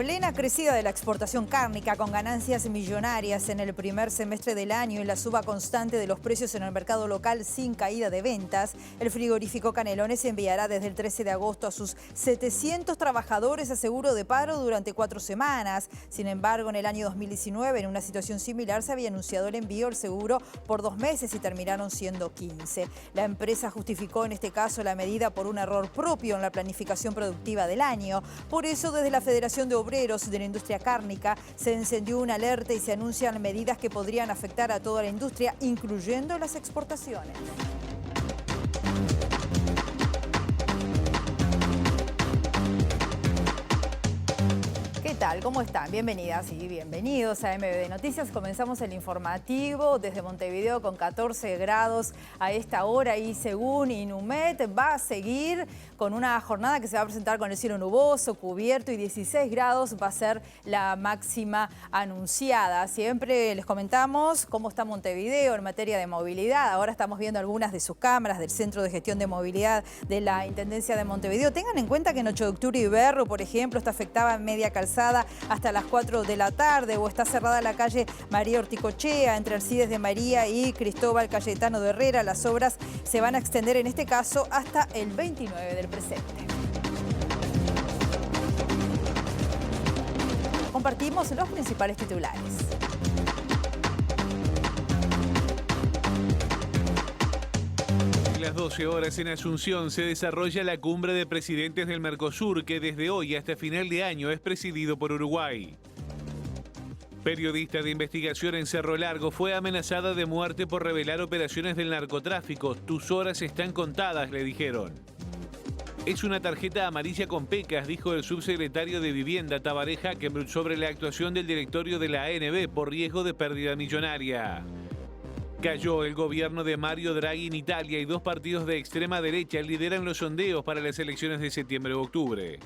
plena crecida de la exportación cárnica, con ganancias millonarias en el primer semestre del año y la suba constante de los precios en el mercado local sin caída de ventas, el frigorífico Canelones enviará desde el 13 de agosto a sus 700 trabajadores a seguro de paro durante 4 semanas. Sin embargo, en el año 2019, en una situación similar, se había anunciado el envío del seguro por 2 meses y terminaron siendo 15. La empresa justificó en este caso la medida por un error propio en la planificación productiva del año. Por eso, desde la Federación de Obreros de la Industria Cárnica se encendió una alerta y se anuncian medidas que podrían afectar a toda la industria, incluyendo las exportaciones. ¿Qué tal? ¿Cómo están? Bienvenidas y bienvenidos a MBD Noticias. Comenzamos el informativo desde Montevideo con 14 grados a esta hora y según Inumet va a seguir con una jornada que se va a presentar con el cielo nuboso, cubierto, y 16 grados va a ser la máxima anunciada. Siempre les comentamos cómo está Montevideo en materia de movilidad. Ahora estamos viendo algunas de sus cámaras del Centro de Gestión de Movilidad de la Intendencia de Montevideo. Tengan en cuenta que en 8 de octubre y Berro, por ejemplo, está afectada en media calzada hasta las 4 de la tarde, o está cerrada la calle María Orticochea entre Alcides de María y Cristóbal Cayetano de Herrera. Las obras se van a extender en este caso hasta el 29 del presente. Compartimos los principales titulares. A las 12 horas en Asunción se desarrolla la cumbre de presidentes del Mercosur, que desde hoy hasta final de año es presidido por Uruguay. Periodista de investigación en Cerro Largo fue amenazada de muerte por revelar operaciones del narcotráfico. Tus horas están contadas, le dijeron. Es una tarjeta amarilla con pecas, dijo el subsecretario de Vivienda Tabaré Hackenbruch sobre la actuación del directorio de la ANB por riesgo de pérdida millonaria. Cayó el gobierno de Mario Draghi en Italia y 2 partidos de extrema derecha lideran los sondeos para las elecciones de septiembre o octubre.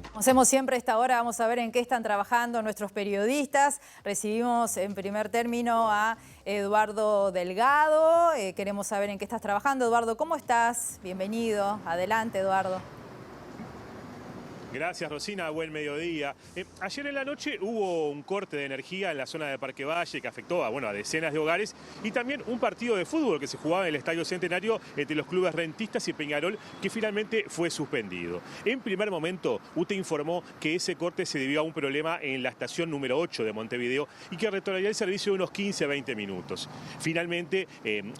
Como hacemos siempre a esta hora, vamos a ver en qué están trabajando nuestros periodistas. Recibimos en primer término a Eduardo Delgado. Queremos saber en qué estás trabajando. Eduardo, ¿cómo estás? Bienvenido. Adelante, Eduardo. Gracias, Rosina. Buen mediodía. Ayer en la noche hubo un corte de energía en la zona de Parque Valle que afectó a decenas de hogares, y también un partido de fútbol que se jugaba en el Estadio Centenario entre los clubes Rentistas y Peñarol, que finalmente fue suspendido. En primer momento, UTE informó que ese corte se debió a un problema en la estación número 8 de Montevideo y que retornaría el servicio de unos 15 a 20 minutos. Finalmente,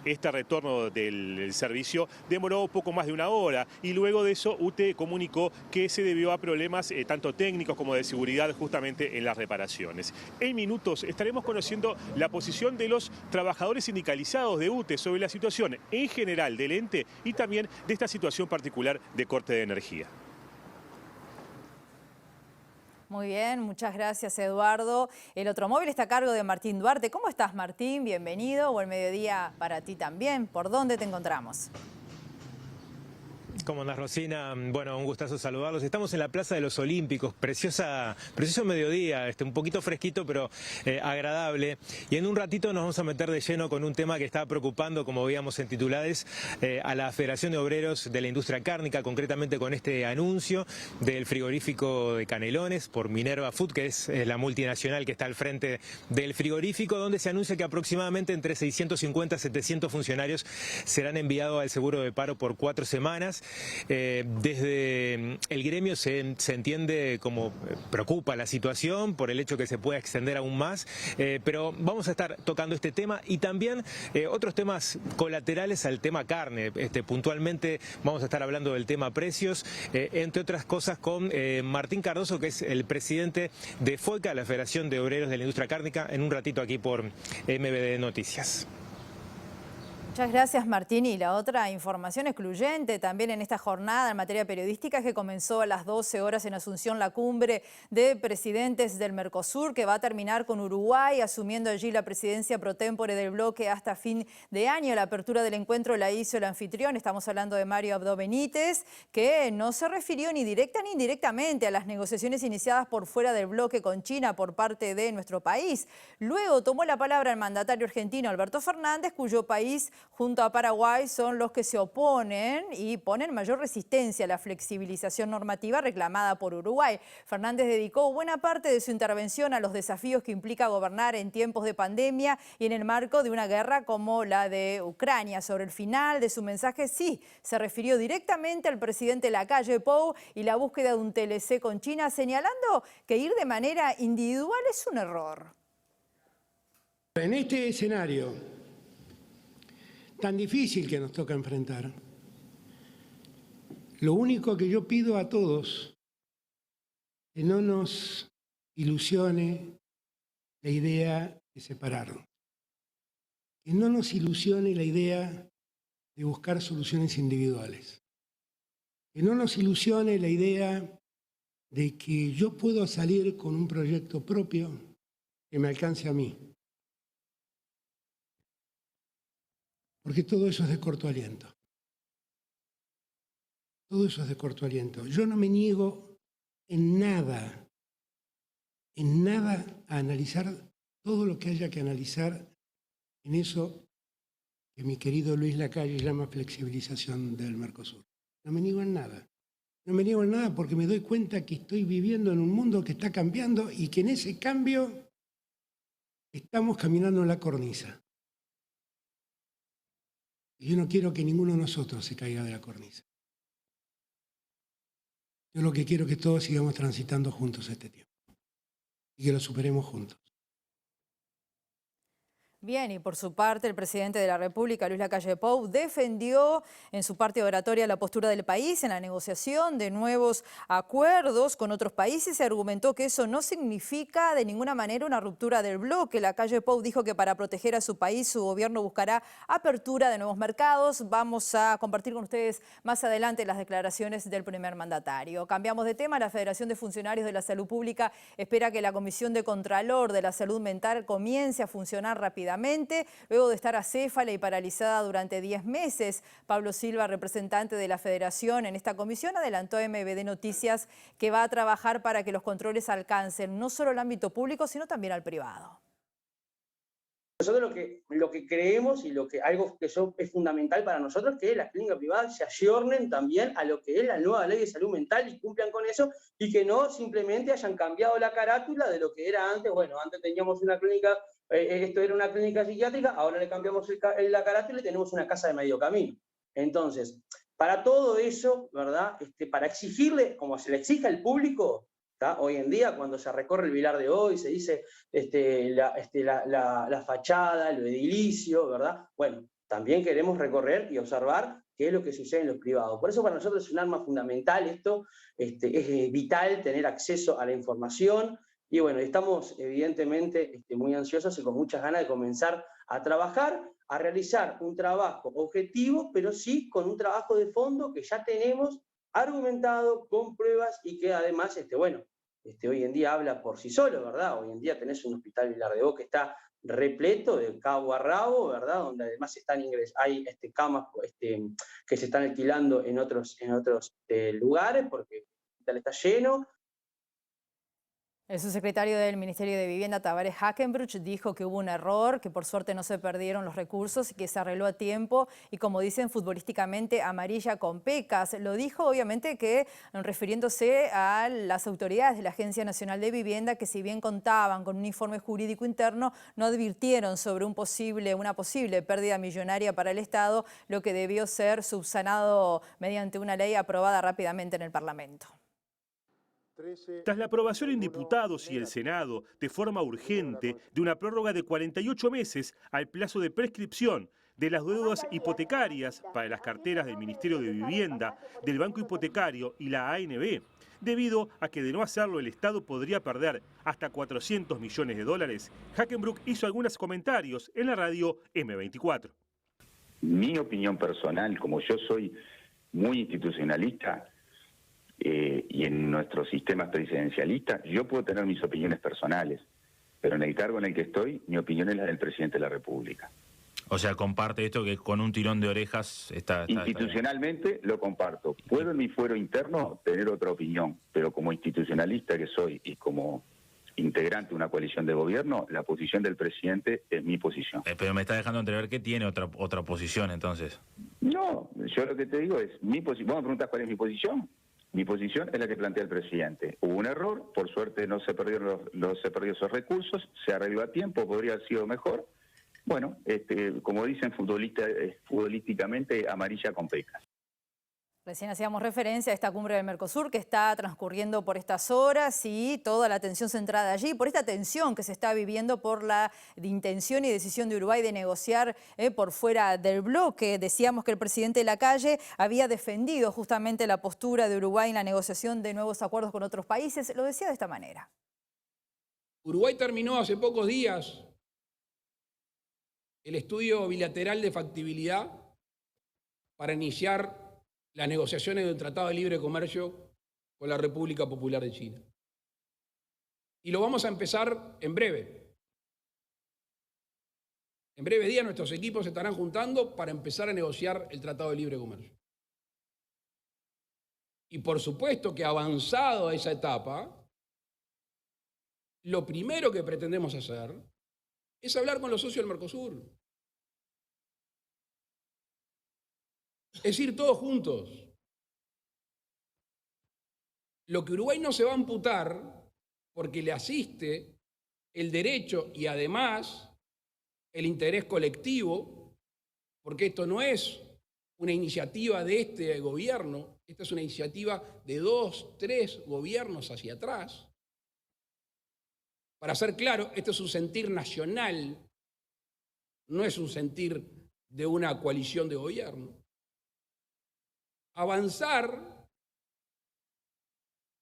este retorno del servicio demoró poco más de una hora, y luego de eso UTE comunicó que se debió a problemas tanto técnicos como de seguridad justamente en las reparaciones. En minutos estaremos conociendo la posición de los trabajadores sindicalizados de UTE sobre la situación en general del ente y también de esta situación particular de corte de energía. Muy bien, muchas gracias, Eduardo. El otro móvil está a cargo de Martín Duarte. ¿Cómo estás, Martín? Bienvenido. Buen mediodía para ti también. ¿Por dónde te encontramos? ¿Cómo andás, Rosina? Bueno, un gustazo saludarlos. Estamos en la Plaza de los Olímpicos, precioso mediodía, un poquito fresquito, pero agradable. Y en un ratito nos vamos a meter de lleno con un tema que está preocupando, como veíamos en titulares, a la Federación de Obreros de la Industria Cárnica, concretamente con este anuncio del frigorífico de Canelones por Minerva Food, que es la multinacional que está al frente del frigorífico, donde se anuncia que aproximadamente entre 650 y 700 funcionarios serán enviados al seguro de paro por 4 semanas. Desde el gremio se entiende como preocupa la situación por el hecho que se pueda extender aún más, pero vamos a estar tocando este tema y también otros temas colaterales al tema carne. Puntualmente vamos a estar hablando del tema precios, entre otras cosas con Martín Cardoso, que es el presidente de FOICA, la Federación de Obreros de la Industria Cárnica, en un ratito aquí por MBD Noticias. Muchas gracias, Martín. Y la otra información excluyente también en esta jornada en materia periodística es que comenzó a las 12 horas en Asunción la cumbre de presidentes del Mercosur, que va a terminar con Uruguay asumiendo allí la presidencia pro tempore del bloque hasta fin de año. La apertura del encuentro la hizo el anfitrión, estamos hablando de Mario Abdo Benítez, que no se refirió ni directa ni indirectamente a las negociaciones iniciadas por fuera del bloque con China por parte de nuestro país. Luego tomó la palabra el mandatario argentino Alberto Fernández, cuyo país junto a Paraguay, son los que se oponen y ponen mayor resistencia a la flexibilización normativa reclamada por Uruguay. Fernández dedicó buena parte de su intervención a los desafíos que implica gobernar en tiempos de pandemia y en el marco de una guerra como la de Ucrania. Sobre el final de su mensaje, sí, se refirió directamente al presidente Lacalle Pou y la búsqueda de un TLC con China, señalando que ir de manera individual es un error. En este escenario tan difícil que nos toca enfrentar, lo único que yo pido a todos es que no nos ilusione la idea de separarnos, que no nos ilusione la idea de buscar soluciones individuales, que no nos ilusione la idea de que yo puedo salir con un proyecto propio que me alcance a mí. Porque todo eso es de corto aliento. Todo eso es de corto aliento. Yo no me niego en nada a analizar todo lo que haya que analizar en eso que mi querido Luis Lacalle llama flexibilización del Mercosur. No me niego en nada. No me niego en nada porque me doy cuenta que estoy viviendo en un mundo que está cambiando y que en ese cambio estamos caminando en la cornisa. Y yo no quiero que ninguno de nosotros se caiga de la cornisa. Yo lo que quiero es que todos sigamos transitando juntos este tiempo y que lo superemos juntos. Bien, y por su parte el presidente de la República, Luis Lacalle Pou, defendió en su parte oratoria la postura del país en la negociación de nuevos acuerdos con otros países y argumentó que eso no significa de ninguna manera una ruptura del bloque. Lacalle Pou dijo que para proteger a su país su gobierno buscará apertura de nuevos mercados. Vamos a compartir con ustedes más adelante las declaraciones del primer mandatario. Cambiamos de tema. La Federación de Funcionarios de la Salud Pública espera que la Comisión de Contralor de la Salud Mental comience a funcionar rápidamente, luego de estar acéfala y paralizada durante 10 meses. Pablo Silva, representante de la Federación en esta comisión, adelantó a MVD Noticias que va a trabajar para que los controles alcancen no solo el ámbito público, sino también al privado. Nosotros lo que creemos y algo que es fundamental para nosotros es que las clínicas privadas se ayornen también a lo que es la nueva ley de salud mental y cumplan con eso y que no simplemente hayan cambiado la carátula de lo que era antes. Bueno, antes teníamos una clínica, esto era una clínica psiquiátrica, ahora le cambiamos la carátula y tenemos una casa de medio camino. Entonces, para todo eso, ¿verdad? Para exigirle, como se le exige al público, ¿tá? Hoy en día, cuando se recorre el Vilar de hoy, se dice la fachada, lo edilicio, ¿verdad? Bueno, también queremos recorrer y observar qué es lo que sucede en los privados. Por eso para nosotros es un arma fundamental esto, es vital tener acceso a la información y bueno, estamos evidentemente muy ansiosos y con muchas ganas de comenzar a trabajar, a realizar un trabajo objetivo, pero sí con un trabajo de fondo que ya tenemos argumentado, con pruebas y que además, hoy en día habla por sí solo, ¿verdad? Hoy en día tenés un hospital Vilar de Bo que está repleto de cabo a rabo, ¿verdad? Donde además hay camas que se están alquilando en otros lugares porque el hospital está lleno. El subsecretario del Ministerio de Vivienda, Tabaré Hackenbruch, dijo que hubo un error, que por suerte no se perdieron los recursos y que se arregló a tiempo y, como dicen futbolísticamente, amarilla con pecas. Lo dijo obviamente que refiriéndose a las autoridades de la Agencia Nacional de Vivienda que, si bien contaban con un informe jurídico interno, no advirtieron sobre una posible pérdida millonaria para el Estado, lo que debió ser subsanado mediante una ley aprobada rápidamente en el Parlamento. Tras la aprobación en diputados y el Senado, de forma urgente, de una prórroga de 48 meses al plazo de prescripción de las deudas hipotecarias para las carteras del Ministerio de Vivienda, del Banco Hipotecario y la ANB, debido a que de no hacerlo el Estado podría perder hasta 400 millones de dólares, Hackenbruch hizo algunos comentarios en la radio M24. Mi opinión personal, como yo soy muy institucionalista, y en nuestro sistema presidencialista, yo puedo tener mis opiniones personales, pero en el cargo en el que estoy, mi opinión es la del presidente de la República. O sea, comparte esto que con un tirón de orejas está institucionalmente lo comparto. Puedo en mi fuero interno tener otra opinión, pero como institucionalista que soy y como integrante de una coalición de gobierno, la posición del presidente es mi posición. Pero me está dejando entrever que tiene otra posición, entonces. No, yo lo que te digo es mi posición. Vos me preguntás cuál es mi posición. Mi posición es la que plantea el presidente. Hubo un error, por suerte no se perdieron esos recursos, se arregló a tiempo, podría haber sido mejor. Bueno, como dicen futbolísticamente, amarilla con pecas. Recién hacíamos referencia a esta cumbre del Mercosur que está transcurriendo por estas horas y toda la atención centrada allí, por esta tensión que se está viviendo por la intención y decisión de Uruguay de negociar por fuera del bloque. Decíamos que el presidente Lacalle había defendido justamente la postura de Uruguay en la negociación de nuevos acuerdos con otros países. Lo decía de esta manera. Uruguay terminó hace pocos días el estudio bilateral de factibilidad para iniciar las negociaciones de un tratado de libre comercio con la República Popular de China. Y lo vamos a empezar en breve. En breve día nuestros equipos se estarán juntando para empezar a negociar el tratado de libre comercio. Y por supuesto que avanzado a esa etapa, lo primero que pretendemos hacer es hablar con los socios del Mercosur. Es ir todos juntos. Lo que Uruguay no se va a amputar, porque le asiste el derecho y además el interés colectivo, porque esto no es una iniciativa de este gobierno, esta es una iniciativa de 2, 3 gobiernos hacia atrás. Para ser claro, esto es un sentir nacional, no es un sentir de una coalición de gobierno. Avanzar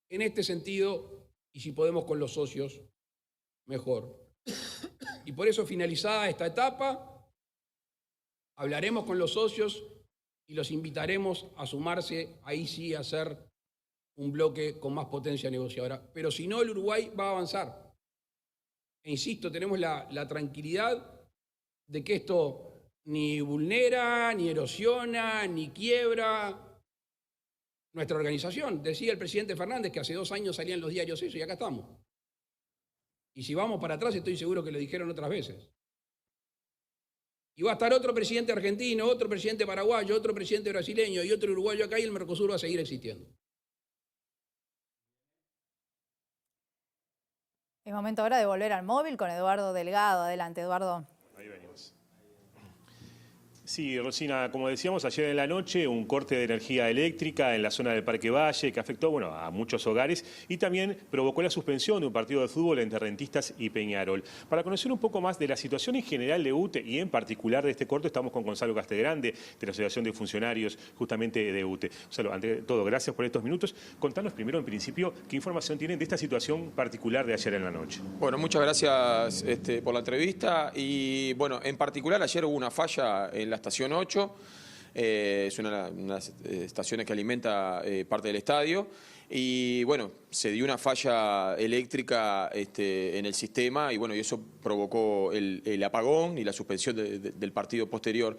en este sentido, y si podemos con los socios, mejor. Y por eso, finalizada esta etapa, hablaremos con los socios y los invitaremos a sumarse, ahí sí, a hacer un bloque con más potencia negociadora. Pero si no, el Uruguay va a avanzar. E insisto, tenemos la tranquilidad de que esto ni vulnera, ni erosiona, ni quiebra nuestra organización. Decía el presidente Fernández que hace 2 años salían los diarios eso y acá estamos. Y si vamos para atrás estoy seguro que lo dijeron otras veces. Y va a estar otro presidente argentino, otro presidente paraguayo, otro presidente brasileño y otro uruguayo acá y el Mercosur va a seguir existiendo. Es momento ahora de volver al móvil con Eduardo Delgado. Adelante, Eduardo. Ahí venimos. Sí, Rosina, como decíamos, ayer en la noche un corte de energía eléctrica en la zona del Parque Valle que afectó a muchos hogares y también provocó la suspensión de un partido de fútbol entre Rentistas y Peñarol. Para conocer un poco más de la situación en general de UTE y en particular de este corte, estamos con Gonzalo Castegrande de la Asociación de Funcionarios justamente de UTE. Gonzalo, ante todo, gracias por estos minutos. Contanos primero, en principio, qué información tienen de esta situación particular de ayer en la noche. Bueno, muchas gracias por la entrevista y, bueno, en particular ayer hubo una falla en la estación 8, es una de las estaciones que alimenta parte del estadio y bueno, se dio una falla eléctrica en el sistema y bueno, y eso provocó el apagón y la suspensión del partido posterior.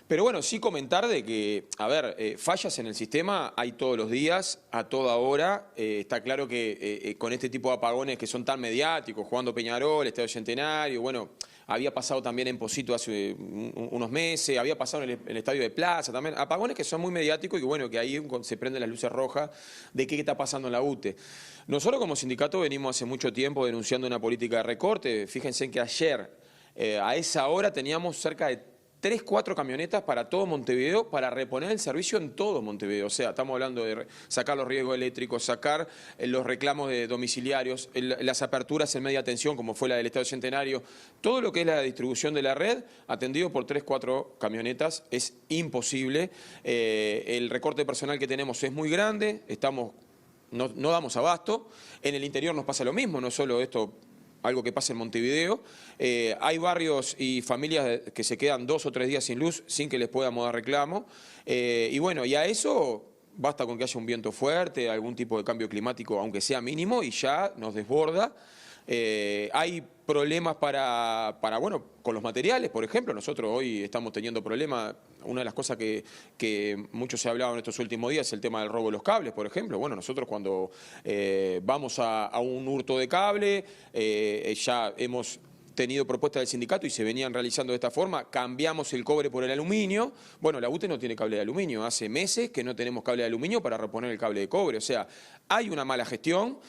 Pero bueno, sí comentar de que, a ver, fallas en el sistema hay todos los días, a toda hora. Está claro que con este tipo de apagones que son tan mediáticos, jugando Peñarol, Estadio Centenario, bueno, había pasado también en Posito hace unos meses, había pasado en el Estadio de Plaza también. Apagones que son muy mediáticos y bueno, que ahí se prenden las luces rojas de qué está pasando en la UTE. Nosotros como sindicato venimos hace mucho tiempo denunciando una política de recorte. Fíjense que ayer a esa hora teníamos cerca de 3, 4 camionetas para todo Montevideo para reponer el servicio en todo Montevideo. O sea, estamos hablando de sacar los riesgos eléctricos, sacar los reclamos de domiciliarios, las aperturas en media tensión, como fue la del Estadio Centenario. Todo lo que es la distribución de la red, atendido por 3, 4 camionetas, es imposible. El recorte de personal que tenemos es muy grande, no damos abasto. En el interior nos pasa lo mismo, no solo esto, algo que pasa en Montevideo. Hay barrios y familias que se quedan 2 o 3 días sin luz sin que les podamos dar reclamo. Y bueno, y a eso basta con que haya un viento fuerte, algún tipo de cambio climático, aunque sea mínimo, y ya nos desborda. Hay problemas bueno, con los materiales, por ejemplo. Nosotros hoy estamos teniendo problemas. Una de las cosas que mucho se ha hablado en estos últimos días es el tema del robo de los cables, por ejemplo. Bueno, nosotros cuando vamos a un hurto de cable, ya hemos tenido propuestas del sindicato y se venían realizando de esta forma, cambiamos el cobre por el aluminio. Bueno, la UTE no tiene cable de aluminio, hace meses que no tenemos cable de aluminio para reponer el cable de cobre. O sea, hay una mala gestión,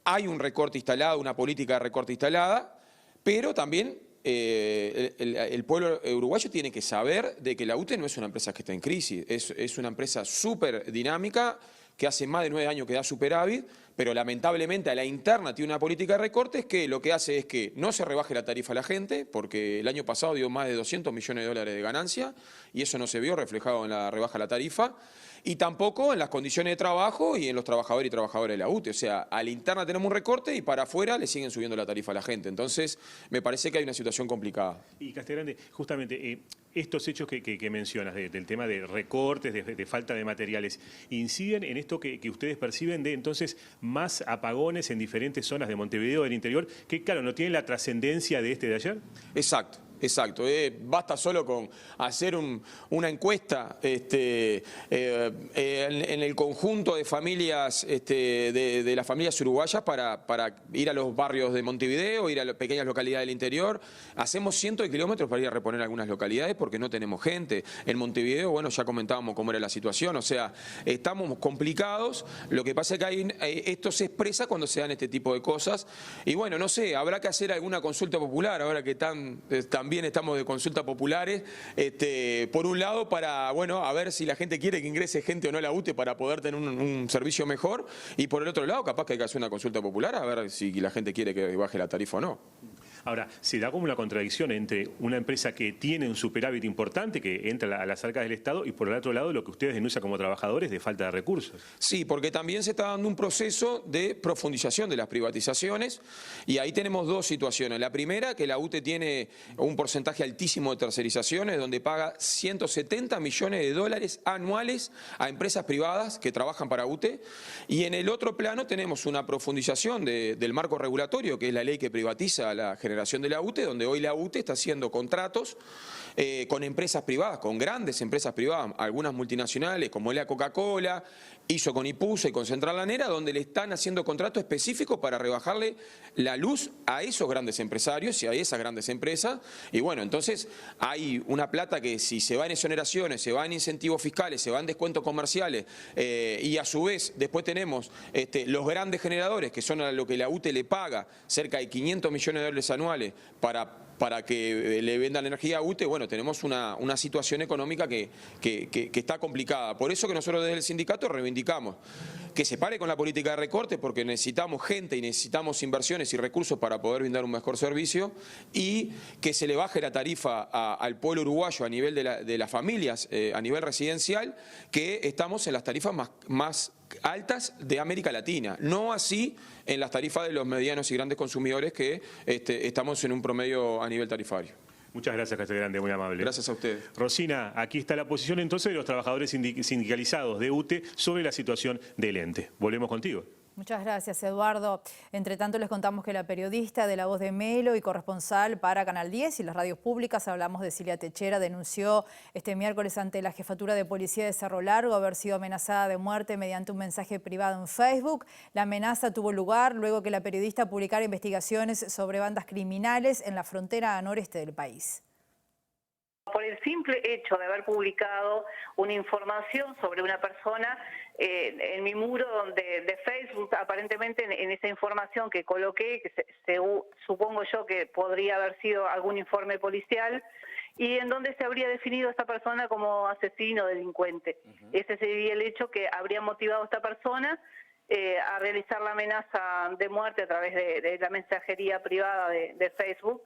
hay un recorte instalado, una política de recorte instalada, pero también el pueblo uruguayo tiene que saber de que la UTE no es una empresa que está en crisis, es una empresa súper dinámica, que hace más de 9 años que da superávit, pero lamentablemente a la interna tiene una política de recortes que lo que hace es que no se rebaje la tarifa a la gente, porque el año pasado dio más de 200 millones de dólares de ganancia y eso no se vio reflejado en la rebaja de la tarifa, y tampoco en las condiciones de trabajo y en los trabajadores y trabajadoras de la UTE. O sea, a la interna tenemos un recorte y para afuera le siguen subiendo la tarifa a la gente. Entonces, me parece que hay una situación complicada. Y Castegrande, justamente estos hechos que mencionas del tema de recortes, de falta de materiales, ¿inciden en esto que ustedes perciben de entonces más apagones en diferentes zonas de Montevideo del interior, que claro, no tienen la trascendencia de este de ayer? Exacto. Exacto, basta solo con hacer una encuesta en el conjunto de familias, de las familias uruguayas para ir a los barrios de Montevideo, ir a las pequeñas localidades del interior. Hacemos cientos de kilómetros para ir a reponer algunas localidades porque no tenemos gente. En Montevideo, bueno, ya comentábamos cómo era la situación, o sea, estamos complicados. Lo que pasa es que esto se expresa cuando se dan este tipo de cosas. Y bueno, no sé, habrá que hacer alguna consulta popular, ahora que también estamos de consultas populares, por un lado para, bueno, a ver si la gente quiere que ingrese gente o no a la UTE para poder tener un servicio mejor, y por el otro lado capaz que hay que hacer una consulta popular a ver si la gente quiere que baje la tarifa o no. Ahora, se da como una contradicción entre una empresa que tiene un superávit importante, que entra a las arcas del Estado, y por el otro lado lo que ustedes denuncian como trabajadores de falta de recursos. Sí, porque también se está dando un proceso de profundización de las privatizaciones, y ahí tenemos dos situaciones. La primera, que la UTE tiene un porcentaje altísimo de tercerizaciones, donde paga 170 millones de dólares anuales a empresas privadas que trabajan para UTE, y en el otro plano tenemos una profundización del marco regulatorio, que es la ley que privatiza la generación de la UTE, donde hoy la UTE está haciendo contratos con empresas privadas, con grandes empresas privadas, algunas multinacionales como la Coca-Cola, hizo con Ipusa y con Central Lanera, donde le están haciendo contratos específicos para rebajarle la luz a esos grandes empresarios y a esas grandes empresas. Y bueno, entonces hay una plata que si se va en exoneraciones, se va en incentivos fiscales, se va en descuentos comerciales, y a su vez después tenemos los grandes generadores, que son a lo que la UTE le paga cerca de 500 millones de dólares anuales para que le vendan energía a UTE. Bueno, tenemos una situación económica que está complicada. Por eso que nosotros desde el sindicato reivindicamos que se pare con la política de recortes, porque necesitamos gente y necesitamos inversiones y recursos para poder brindar un mejor servicio, y que se le baje la tarifa al pueblo uruguayo a nivel de las familias, a nivel residencial, que estamos en las tarifas más altas de América Latina, no así en las tarifas de los medianos y grandes consumidores, que estamos en un promedio a nivel tarifario. Muchas gracias, Castegrande, muy amable. Gracias a ustedes. Rosina, aquí está la posición entonces de los trabajadores sindicalizados de UTE sobre la situación del ente. Volvemos contigo. Muchas gracias, Eduardo. Entre tanto, les contamos que la periodista de La Voz de Melo y corresponsal para Canal 10 y las radios públicas, hablamos de Cilia Techera, denunció este miércoles ante la Jefatura de Policía de Cerro Largo haber sido amenazada de muerte mediante un mensaje privado en Facebook. La amenaza tuvo lugar luego que la periodista publicara investigaciones sobre bandas criminales en la frontera noreste del país. Por el simple hecho de haber publicado una información sobre una persona en mi muro de Facebook, aparentemente en esa información que coloqué, que supongo yo que podría haber sido algún informe policial, y en donde se habría definido a esta persona como asesino, delincuente. Ese sería el hecho que habría motivado a esta persona a realizar la amenaza de muerte a través de la mensajería privada de Facebook.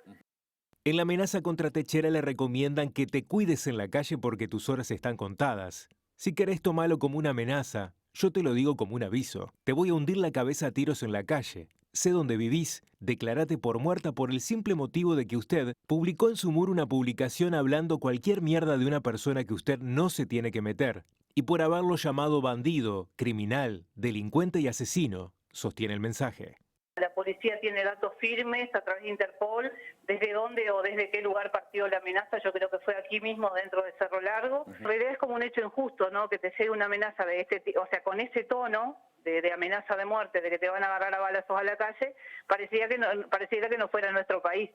En la amenaza contra Techera le recomiendan que te cuides en la calle porque tus horas están contadas. Si querés tomarlo como una amenaza, yo te lo digo como un aviso. Te voy a hundir la cabeza a tiros en la calle. Sé dónde vivís, declarate por muerta por el simple motivo de que usted publicó en su muro una publicación hablando cualquier mierda de una persona que usted no se tiene que meter. Y por haberlo llamado bandido, criminal, delincuente y asesino, sostiene el mensaje. La policía tiene datos firmes a través de Interpol, desde dónde o desde qué lugar partió la amenaza. Yo creo que fue aquí mismo dentro de Cerro Largo. En realidad es como un hecho injusto, ¿no? Que te llegue una amenaza de este tipo, o sea, con ese tono de amenaza de muerte, de que te van a agarrar a balazos a la calle, pareciera que no fuera nuestro país.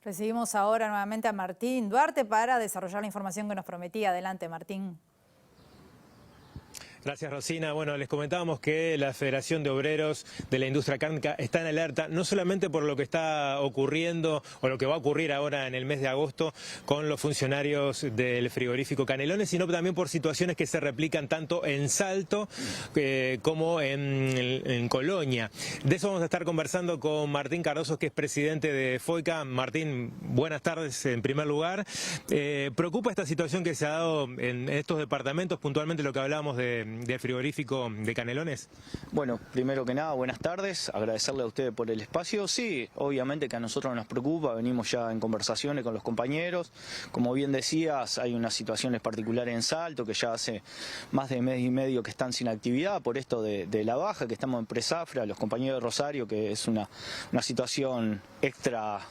Recibimos ahora nuevamente a Martín Duarte para desarrollar la información que nos prometía. Adelante, Martín. Gracias, Rosina. Bueno, les comentábamos que la Federación de Obreros de la Industria Cárnica está en alerta, no solamente por lo que está ocurriendo o lo que va a ocurrir ahora en el mes de agosto con los funcionarios del frigorífico Canelones, sino también por situaciones que se replican tanto en Salto como en Colonia. De eso vamos a estar conversando con Martín Cardoso, que es presidente de FOICA. Martín, buenas tardes en primer lugar. ¿Preocupa esta situación que se ha dado en estos departamentos, puntualmente lo que hablábamos del frigorífico de Canelones? Bueno, primero que nada, buenas tardes, agradecerle a ustedes por el espacio. Sí, obviamente que a nosotros nos preocupa, venimos ya en conversaciones con los compañeros. Como bien decías, hay unas situaciones particulares en Salto, que ya hace más de mes y medio que están sin actividad por esto de la baja, que estamos en Presafra, los compañeros de Rosario, que es una situación extra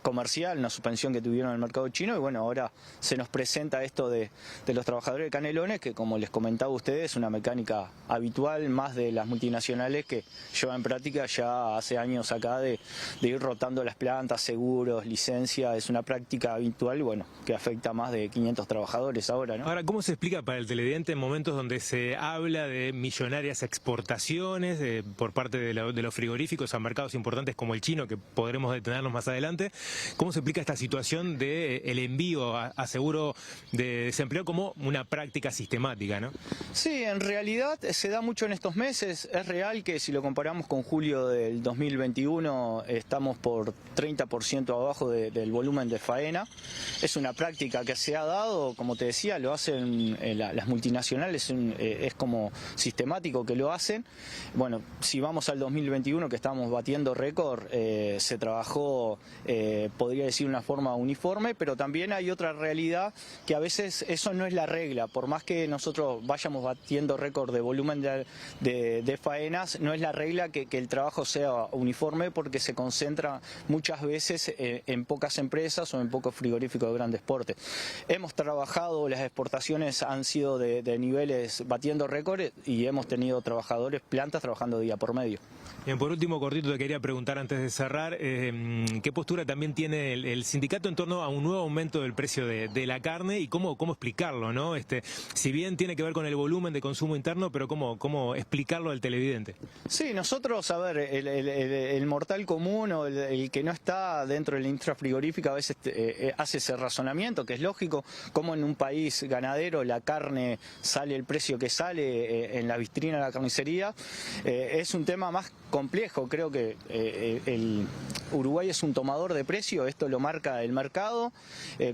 comercial, una suspensión que tuvieron en el mercado chino, y bueno, ahora se nos presenta esto de los trabajadores de Canelones, que como les comentaba a ustedes, es una mecánica habitual más de las multinacionales que llevan en práctica ya hace años acá de ir rotando las plantas, seguros, licencia. Es una práctica habitual, bueno, que afecta a más de 500 trabajadores ahora, ¿no? Ahora, ¿cómo se explica para el televidente en momentos donde se habla de millonarias exportaciones por parte de los frigoríficos a mercados importantes como el chino, que podremos detenernos más adelante? ¿Cómo se explica esta situación del envío a seguro de desempleo como una práctica sistemática, ¿no? Sí, en realidad se da mucho en estos meses. Es real que si lo comparamos con julio del 2021 estamos por 30% abajo del volumen de faena. Es una práctica que se ha dado, como te decía, lo hacen las multinacionales, es como sistemático que lo hacen. Bueno, si vamos al 2021, que estamos batiendo récord, se trabajó, podría decir, una forma uniforme, pero también hay otra realidad que a veces eso no es la regla. Por más que nosotros vayamos batiendo récord de volumen de faenas, no es la regla que el trabajo sea uniforme, porque se concentra muchas veces en pocas empresas o en pocos frigoríficos de grandes portes. Hemos trabajado, las exportaciones han sido de niveles batiendo récord y hemos tenido trabajadores, plantas trabajando día por medio. Bien, por último, cortito, te quería preguntar antes de cerrar, ¿qué postura también tiene el sindicato en torno a un nuevo aumento del precio de la carne y cómo explicarlo, ¿no? Si bien tiene que ver con el volumen de consumo interno, pero ¿cómo explicarlo al televidente? Sí, nosotros, a ver, el mortal común o el que no está dentro de la industria frigorífica a veces hace ese razonamiento, que es lógico, como en un país ganadero la carne sale el precio que sale en la vitrina de la carnicería. Es un tema más complejo. Creo que el Uruguay es un tomador de precio, esto lo marca el mercado.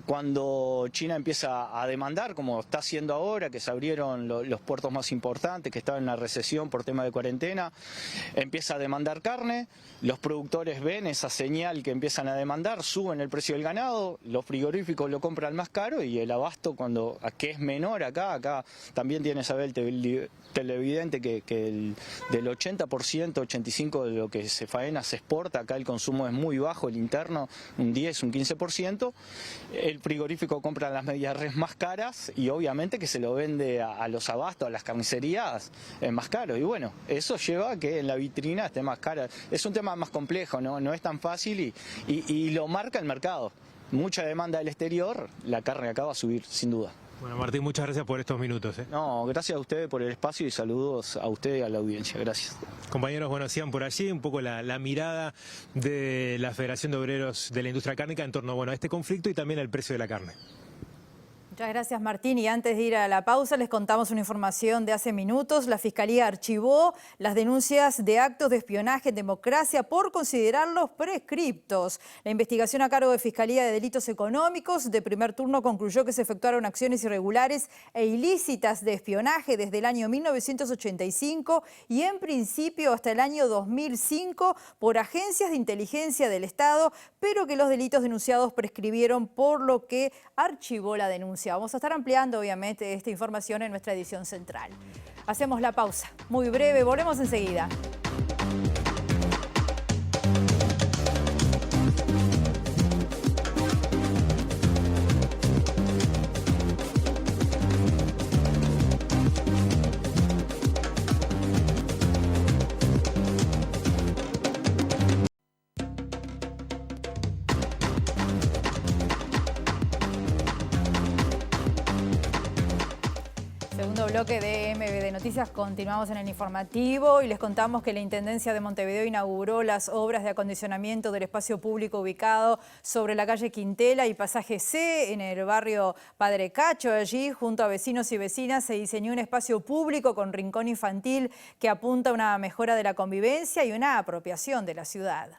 Cuando China empieza a demandar, como está haciendo ahora, que se abrieron los puertos más importantes, que estaban en la recesión por tema de cuarentena, empieza a demandar carne, los productores ven esa señal que empiezan a demandar, suben el precio del ganado, los frigoríficos lo compran más caro y el abasto, que es menor acá también tiene que saber el televidente que del 80%, 85% de lo que se faena se exporta. Acá el consumo es muy bajo, el interno un 10, un 15%. El frigorífico compra las medias res más caras y obviamente que se lo vende a los abastos, a las carnicerías más caro. Y bueno, eso lleva a que en la vitrina esté más cara. Es un tema más complejo, no es tan fácil y lo marca el mercado. Mucha demanda del exterior, la carne acá va a subir, sin duda. Bueno, Martín, muchas gracias por estos minutos. No, gracias a ustedes por el espacio y saludos a ustedes y a la audiencia. Gracias. Compañeros, bueno, sigan por allí un poco la mirada de la Federación de Obreros de la Industria Cárnica en torno a este conflicto y también al precio de la carne. Muchas gracias, Martín. Y antes de ir a la pausa, les contamos una información de hace minutos. La Fiscalía archivó las denuncias de actos de espionaje en democracia por considerarlos prescriptos. La investigación a cargo de Fiscalía de Delitos Económicos de primer turno concluyó que se efectuaron acciones irregulares e ilícitas de espionaje desde el año 1985 y en principio hasta el año 2005 por agencias de inteligencia del Estado, pero que los delitos denunciados prescribieron, por lo que archivó la denuncia. Vamos a estar ampliando, obviamente, esta información en nuestra edición central. Hacemos la pausa muy breve, volvemos enseguida. Segundo bloque de MBD Noticias, continuamos en el informativo y les contamos que la Intendencia de Montevideo inauguró las obras de acondicionamiento del espacio público ubicado sobre la calle Quintela y Pasaje C en el barrio Padre Cacho. Allí, junto a vecinos y vecinas, se diseñó un espacio público con rincón infantil que apunta a una mejora de la convivencia y una apropiación de la ciudad.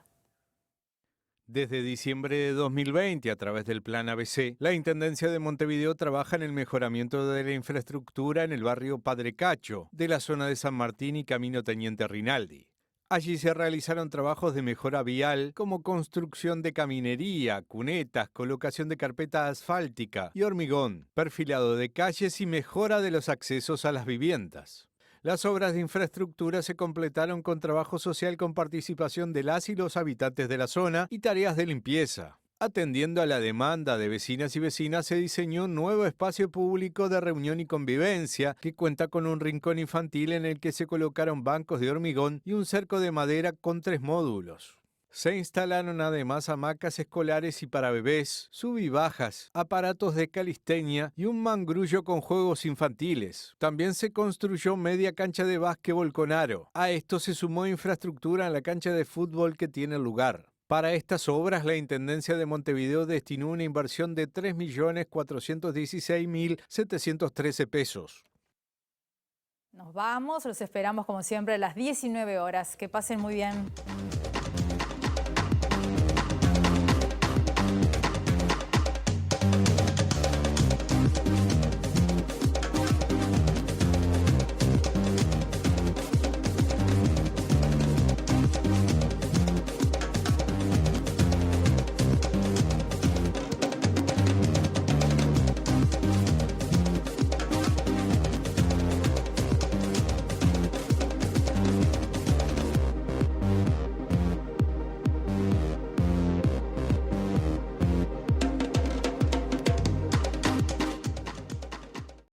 Desde diciembre de 2020, a través del Plan ABC, la Intendencia de Montevideo trabaja en el mejoramiento de la infraestructura en el barrio Padre Cacho, de la zona de San Martín y Camino Teniente Rinaldi. Allí se realizaron trabajos de mejora vial como construcción de caminería, cunetas, colocación de carpeta asfáltica y hormigón, perfilado de calles y mejora de los accesos a las viviendas. Las obras de infraestructura se completaron con trabajo social con participación de las y los habitantes de la zona y tareas de limpieza. Atendiendo a la demanda de vecinas y vecinas, se diseñó un nuevo espacio público de reunión y convivencia que cuenta con un rincón infantil en el que se colocaron bancos de hormigón y un cerco de madera con 3 módulos. Se instalaron además hamacas escolares y para bebés, subibajas, aparatos de calistenia y un mangrullo con juegos infantiles. También se construyó media cancha de básquetbol con aro. A esto se sumó infraestructura en la cancha de fútbol que tiene lugar. Para estas obras, la Intendencia de Montevideo destinó una inversión de 3.416.713 pesos. Nos vamos, los esperamos como siempre a las 19 horas. Que pasen muy bien.